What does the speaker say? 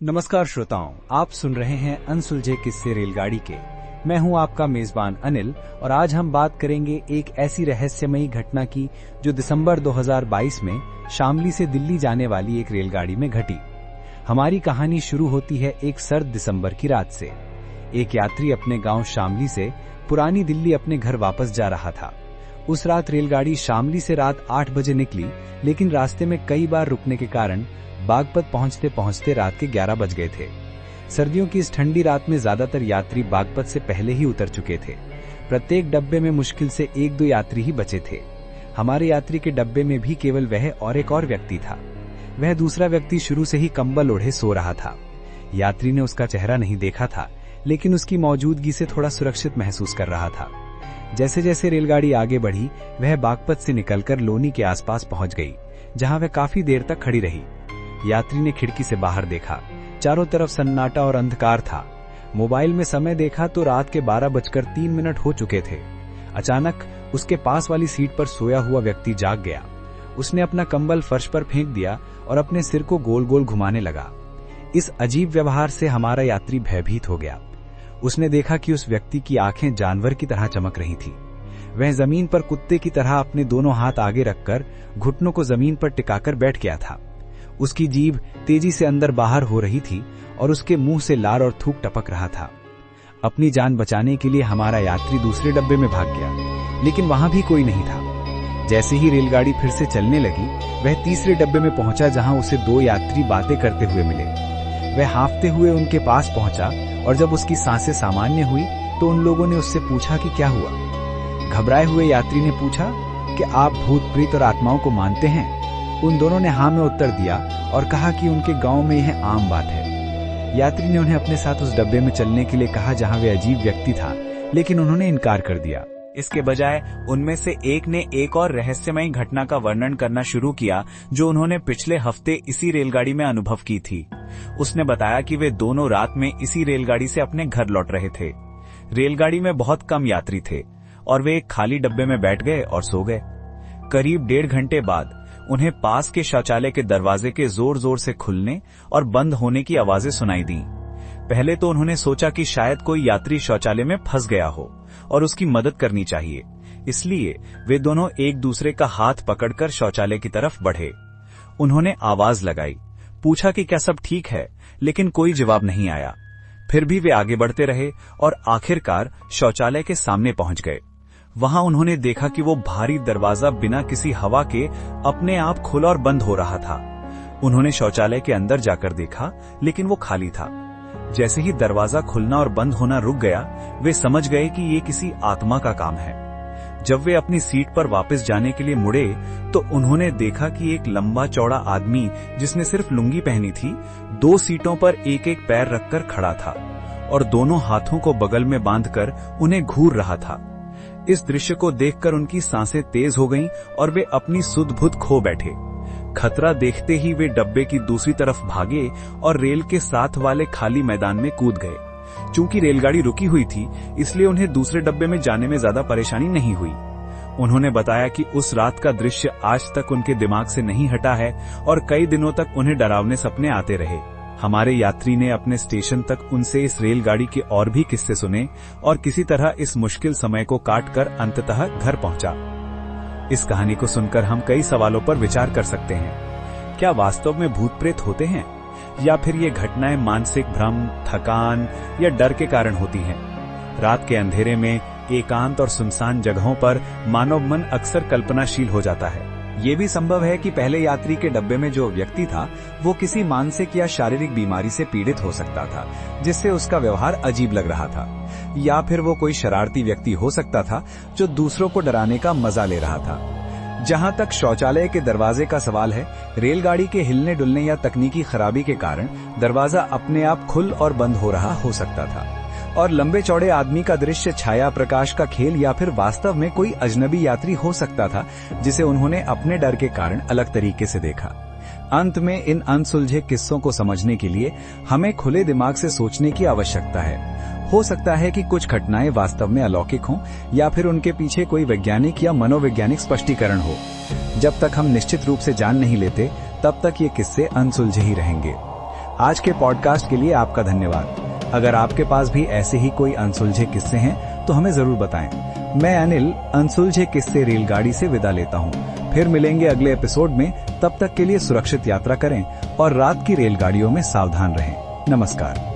नमस्कार श्रोताओं, आप सुन रहे हैं अनसुलझे किस्से रेलगाड़ी के। मैं हूं आपका मेजबान अनिल और आज हम बात करेंगे एक ऐसी रहस्यमयी घटना की जो दिसंबर 2022 में शामली से दिल्ली जाने वाली एक रेलगाड़ी में घटी। हमारी कहानी शुरू होती है एक सर्द दिसंबर की रात से। एक यात्री अपने गांव शामली से पुरानी दिल्ली अपने घर वापस जा रहा था। उस रात रेलगाड़ी शामली से रात 8 बजे निकली, लेकिन रास्ते में कई बार रुकने के कारण बागपत पहुंचते पहुंचते रात के 11 बज गए थे। सर्दियों की इस ठंडी रात में ज्यादातर यात्री बागपत से पहले ही उतर चुके थे। प्रत्येक डब्बे में मुश्किल से 1-2 यात्री ही बचे थे। हमारे यात्री के डब्बे में भी केवल वह और एक और व्यक्ति था। वह दूसरा व्यक्ति शुरू से ही कंबल ओढ़े सो रहा था। यात्री ने उसका चेहरा नहीं देखा था, लेकिन उसकी मौजूदगी से थोड़ा सुरक्षित महसूस कर रहा था। जैसे जैसे रेलगाड़ी आगे बढ़ी, वह बागपत से निकलकर लोनी के आसपास पहुंच गई, जहां वह काफी देर तक खड़ी रही। यात्री ने खिड़की से बाहर देखा। चारों तरफ सन्नाटा और अंधकार था। मोबाइल में समय देखा तो रात के 12:03 हो चुके थे। अचानक उसके पास वाली सीट पर सोया हुआ व्यक्ति जाग गया। उसने अपना कंबल फर्श पर फेंक दिया और अपने सिर को गोल गोल घुमाने लगा। इस अजीब व्यवहार से हमारा यात्री भयभीत हो गया। उसने देखा कि उस व्यक्ति की आंखें जानवर की तरह चमक रही थी। वह जमीन पर कुत्ते की तरह अपने दोनों हाथ आगे रखकर घुटनों को जमीन पर टिकाकर बैठ गया था। उसकी जीभ तेजी से अंदर बाहर हो रही थी और उसके मुंह से लार और थूक टपक रहा था। अपनी जान बचाने के लिए हमारा यात्री दूसरे डब्बे में भाग गया, लेकिन वहां भी कोई नहीं था। जैसे ही रेलगाड़ी फिर से चलने लगी, वह तीसरे डब्बे में पहुंचा, जहां उसे 2 यात्री बातें करते हुए मिले। वह हांफते हुए उनके पास पहुंचा और जब उसकी सांसें सामान्य हुई तो उन लोगों ने उससे पूछा कि क्या हुआ। घबराए हुए यात्री ने पूछा कि आप भूत प्रेत और आत्माओं को मानते हैं। उन दोनों ने हाँ में उत्तर दिया और कहा कि उनके गांव में यह आम बात है। यात्री ने उन्हें अपने साथ उस डब्बे में चलने के लिए कहा जहां वे अजीब व्यक्ति था, लेकिन उन्होंने इनकार कर दिया। इसके बजाय उनमें से एक ने एक और रहस्यमयी घटना का वर्णन करना शुरू किया जो उन्होंने पिछले हफ्ते इसी रेलगाड़ी में अनुभव की थी। उसने बताया कि वे दोनों रात में इसी रेलगाड़ी से अपने घर लौट रहे थे। रेलगाड़ी में बहुत कम यात्री थे और वे एक खाली डब्बे में बैठ गए और सो गए। करीब 1.5 घंटे बाद उन्हें पास के शौचालय के दरवाजे के जोर जोर से खुलने और बंद होने की आवाजें सुनाई दी। पहले तो उन्होंने सोचा कि शायद कोई यात्री शौचालय में फंस गया हो और उसकी मदद करनी चाहिए, इसलिए वे दोनों एक दूसरे का हाथ पकड़कर शौचालय की तरफ बढ़े। उन्होंने आवाज लगाई, पूछा कि क्या सब ठीक है, लेकिन कोई जवाब नहीं आया। फिर भी वे आगे बढ़ते रहे और आखिरकार शौचालय के सामने पहुंच गए। वहां उन्होंने देखा कि वो भारी दरवाजा बिना किसी हवा के अपने आप खुला और बंद हो रहा था। उन्होंने शौचालय के अंदर जाकर देखा, लेकिन वो खाली था। जैसे ही दरवाजा खुलना और बंद होना रुक गया, वे समझ गए कि ये किसी आत्मा का काम है। जब वे अपनी सीट पर वापस जाने के लिए मुड़े तो उन्होंने देखा कि एक लंबा चौड़ा आदमी जिसने सिर्फ लुंगी पहनी थी, 2 सीटों पर एक एक पैर रखकर खड़ा था और दोनों हाथों को बगल में बांधकर उन्हें घूर रहा था। इस दृश्य को देखकर उनकी सांसें तेज हो गईं और वे अपनी सुध-बुध खो बैठे। खतरा देखते ही वे डब्बे की दूसरी तरफ भागे और रेल के साथ वाले खाली मैदान में कूद गए। चूंकि रेलगाड़ी रुकी हुई थी, इसलिए उन्हें दूसरे डब्बे में जाने में ज्यादा परेशानी नहीं हुई। उन्होंने बताया कि उस रात का दृश्य आज तक उनके दिमाग से नहीं हटा है और कई दिनों तक उन्हें डरावने सपने आते रहे। हमारे यात्री ने अपने स्टेशन तक उनसे इस रेलगाड़ी के और भी किस्से सुने और किसी तरह इस मुश्किल समय को काटकर अंततः घर पहुंचा। इस कहानी को सुनकर हम कई सवालों पर विचार कर सकते हैं। क्या वास्तव में भूत प्रेत होते हैं, या फिर ये घटनाएं मानसिक भ्रम, थकान या डर के कारण होती हैं? रात के अंधेरे में एकांत और सुनसान जगहों पर मानव मन अक्सर कल्पनाशील हो जाता है। ये भी संभव है कि पहले यात्री के डब्बे में जो व्यक्ति था वो किसी मानसिक या शारीरिक बीमारी से पीड़ित हो सकता था, जिससे उसका व्यवहार अजीब लग रहा था, या फिर वो कोई शरारती व्यक्ति हो सकता था जो दूसरों को डराने का मजा ले रहा था। जहां तक शौचालय के दरवाजे का सवाल है, रेलगाड़ी के हिलने डुलने या तकनीकी खराबी के कारण दरवाजा अपने आप खुल और बंद हो रहा हो सकता था, और लंबे चौड़े आदमी का दृश्य छाया प्रकाश का खेल या फिर वास्तव में कोई अजनबी यात्री हो सकता था जिसे उन्होंने अपने डर के कारण अलग तरीके से देखा। अंत में इन अनसुलझे किस्सों को समझने के लिए हमें खुले दिमाग से सोचने की आवश्यकता है। हो सकता है कि कुछ घटनाएं वास्तव में अलौकिक हों या फिर उनके पीछे कोई वैज्ञानिक या मनोवैज्ञानिक स्पष्टीकरण हो। जब तक हम निश्चित रूप से जान नहीं लेते, तब तक ये किस्से अनसुलझे ही रहेंगे। आज के पॉडकास्ट के लिए आपका धन्यवाद। अगर आपके पास भी ऐसे ही कोई अनसुलझे किस्से हैं तो हमें जरूर बताएं। मैं अनिल अनसुलझे किस्से रेलगाड़ी से विदा लेता हूं। फिर मिलेंगे अगले एपिसोड में। तब तक के लिए सुरक्षित यात्रा करें और रात की रेलगाड़ियों में सावधान रहें। नमस्कार।